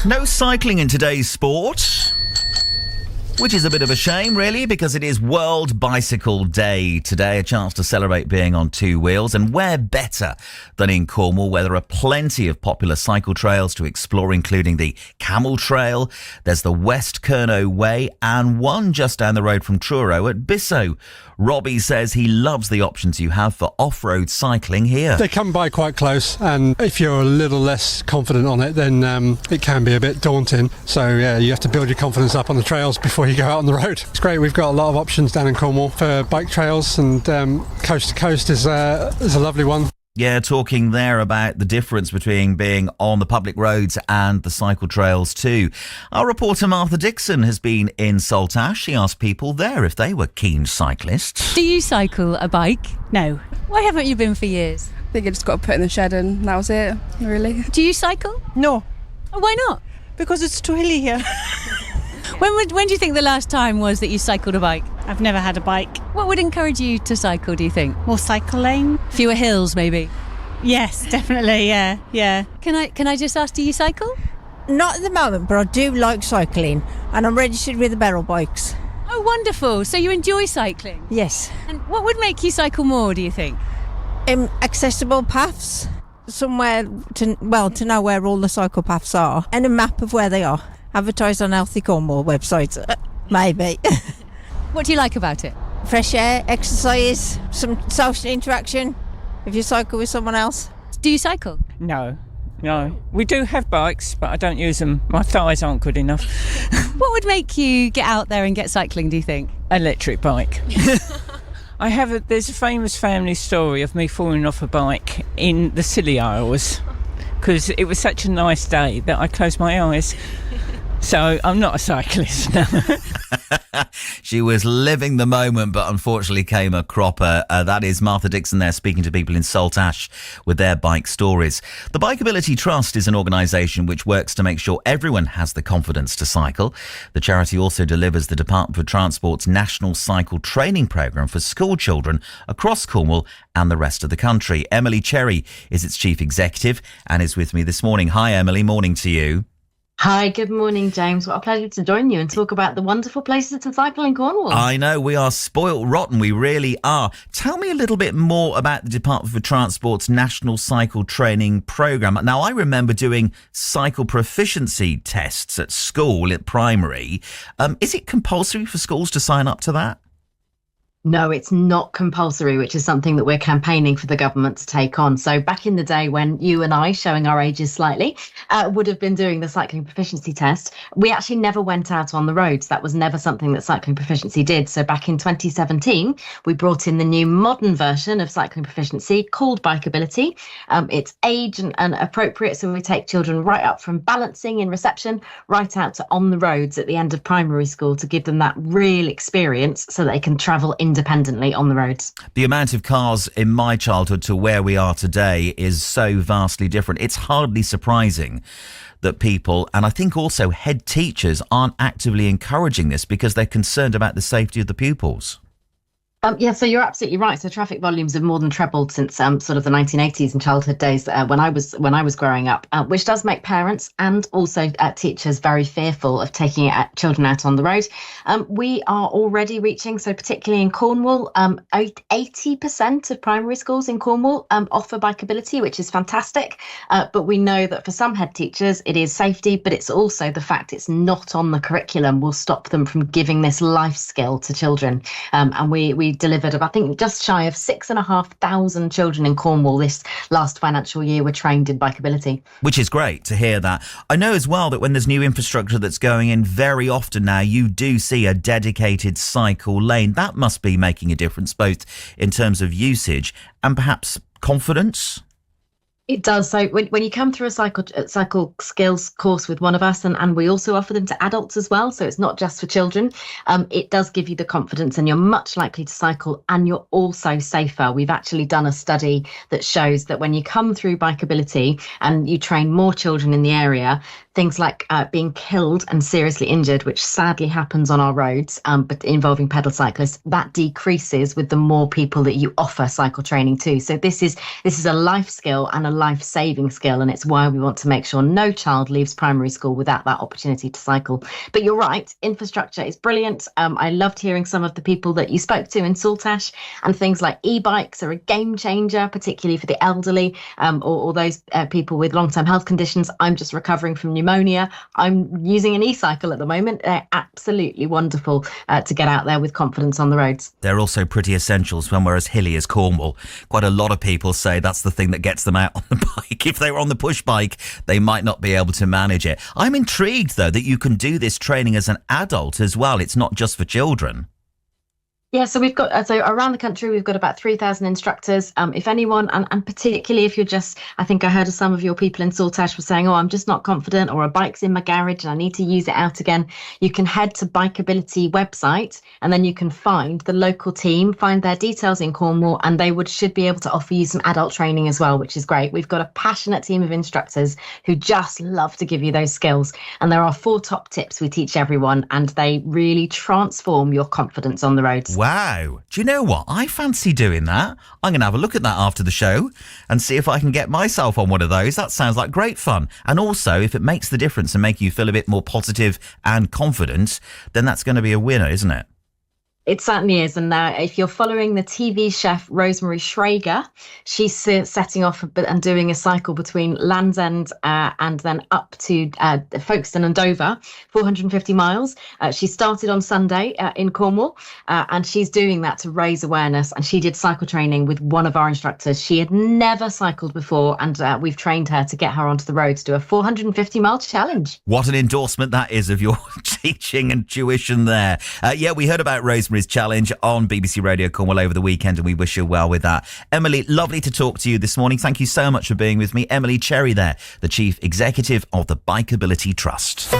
No cycling in today's sport, which is a bit of a shame, really, because it is World Bicycle Day today, a chance to celebrate being on two wheels. And where better than in Cornwall, where there are plenty of popular cycle trails to explore, including the Camel Trail. There's the West Kernow Way and one just down the road from Truro at Bisso. Robbie says he loves the options you have for off-road cycling here. They come by quite close, and if you're a little less confident on it, then it can be a bit daunting. So yeah, you have to build your confidence up on the trails before you go out on the road. It's great. We've got a lot of options down in Cornwall for bike trails, and coast to coast is a lovely one. Yeah, talking there about the difference between being on the public roads and the cycle trails too. Our reporter Martha Dixon has been in Saltash. She asked people there if they were keen cyclists. Do you cycle a bike? No. Why haven't you been for years? I think I just got to put it in the shed and that was it, really. Do you cycle? No, Oh, why not? because it's too hilly here. When do you think the last time was that you cycled a bike? I've never had a bike. What would encourage you to cycle, do you think? More cycle lane? Fewer hills, maybe? Yes, definitely, yeah. Can I just ask, do you cycle? Not at the moment, but I do like cycling, and I'm registered with the Barrel Bikes. Oh, wonderful. So you enjoy cycling? Yes. And what would make you cycle more, do you think? Accessible paths, somewhere to know where all the cycle paths are, and a map of where they are. Advertised on Healthy Cornwall websites, maybe. What do you like about it? Fresh air, exercise, some social interaction if you cycle with someone else. Do you cycle? No. We do have bikes, but I don't use them. My thighs aren't good enough. What would make you get out there and get cycling, do you think? Electric bike. There's a famous family story of me falling off a bike in the Scilly Isles because it was such a nice day that I closed my eyes. So I'm not a cyclist, no. She was living the moment, but unfortunately came a cropper. That is Martha Dixon there speaking to people in Saltash with their bike stories. The Bikeability Trust is an organisation which works to make sure everyone has the confidence to cycle. The charity also delivers the Department for Transport's National Cycle Training Programme for school children across Cornwall and the rest of the country. Emily Cherry is its chief executive and is with me this morning. Hi, Emily. Morning to you. Hi, good morning, James. What a pleasure to join you and talk about the wonderful places to cycle in Cornwall. I know, we are spoilt rotten, we really are. Tell me a little bit more about the Department for Transport's National Cycle Training Programme. Now, I remember doing cycle proficiency tests at school, at primary. Is it compulsory for schools to sign up to that? No, it's not compulsory, which is something that we're campaigning for the government to take on. So back in the day when you and I, showing our ages slightly, would have been doing the cycling proficiency test, we actually never went out on the roads. That was never something that cycling proficiency did. So back in 2017, we brought in the new modern version of cycling proficiency called Bikeability. It's age and appropriate. So we take children right up from balancing in reception, right out to on the roads at the end of primary school to give them that real experience so they can travel independently on the roads. The amount of cars in my childhood to where we are today is so vastly different. It's hardly surprising that people, and I think also head teachers, aren't actively encouraging this because they're concerned about the safety of the pupils. So you're absolutely right. So traffic volumes have more than trebled since sort of the 1980s and childhood days when I was growing up, which does make parents and also teachers very fearful of taking children out on the road. We are already reaching, so particularly in Cornwall, 80% of primary schools in Cornwall offer Bikeability, which is fantastic. But we know that for some head teachers, it is safety, but it's also the fact it's not on the curriculum will stop them from giving this life skill to children. And we delivered, I think, just shy of 6,500 children in Cornwall this last financial year were trained in Bikeability. Which is great to hear that. I know as well that when there's new infrastructure that's going in, very often now you do see a dedicated cycle lane. That must be making a difference both in terms of usage and perhaps confidence. It does. So when you come through a cycle skills course with one of us, and we also offer them to adults as well, so it's not just for children, it does give you the confidence and you're much likely to cycle and you're also safer. We've actually done a study that shows that when you come through Bikeability and you train more children in the area, things like being killed and seriously injured, which sadly happens on our roads, but involving pedal cyclists, that decreases with the more people that you offer cycle training to. So this is a life skill and a a life-saving skill, and it's why we want to make sure no child leaves primary school without that opportunity to cycle. But you're right, infrastructure is brilliant. I loved hearing some of the people that you spoke to in Saltash, and things like e-bikes are a game changer, particularly for the elderly, or those people with long-term health conditions. I'm just recovering from pneumonia. I'm using an e-cycle at the moment. They're absolutely wonderful to get out there with confidence on the roads. They're also pretty essential when we're as hilly as Cornwall. Quite a lot of people say that's the thing that gets them out on the bike. If they were on the push bike, they might not be able to manage it. I'm intrigued, though, that you can do this training as an adult as well. It's not just for children. Yeah, so we've got, so around the country, we've got about 3,000 instructors. If anyone, and particularly if you're just, I think I heard of some of your people in Saltash were saying, oh, I'm just not confident, or a bike's in my garage and I need to use it out again. You can head to Bikeability website, and then you can find the local team, find their details in Cornwall, and they should be able to offer you some adult training as well, which is great. We've got a passionate team of instructors who just love to give you those skills. And there are 4 top tips we teach everyone, and they really transform your confidence on the roads. Wow. Do you know what? I fancy doing that. I'm going to have a look at that after the show and see if I can get myself on one of those. That sounds like great fun. And also, if it makes the difference and make you feel a bit more positive and confident, then that's going to be a winner, isn't it? It certainly is. And if you're following the TV chef Rosemary Schrager, she's setting off and doing a cycle between Land's End and then up to Folkestone and Dover, 450 miles. She started on Sunday in Cornwall, and she's doing that to raise awareness. And she did cycle training with one of our instructors. She had never cycled before, and we've trained her to get her onto the road to do a 450-mile challenge. What an endorsement that is of your teaching and tuition there. Yeah, we heard about Rosemary's challenge on BBC Radio Cornwall over the weekend, and we wish you well with that. Emily, lovely to talk to you this morning. Thank you so much for being with me. Emily Cherry there, the Chief Executive of the Bikeability Trust.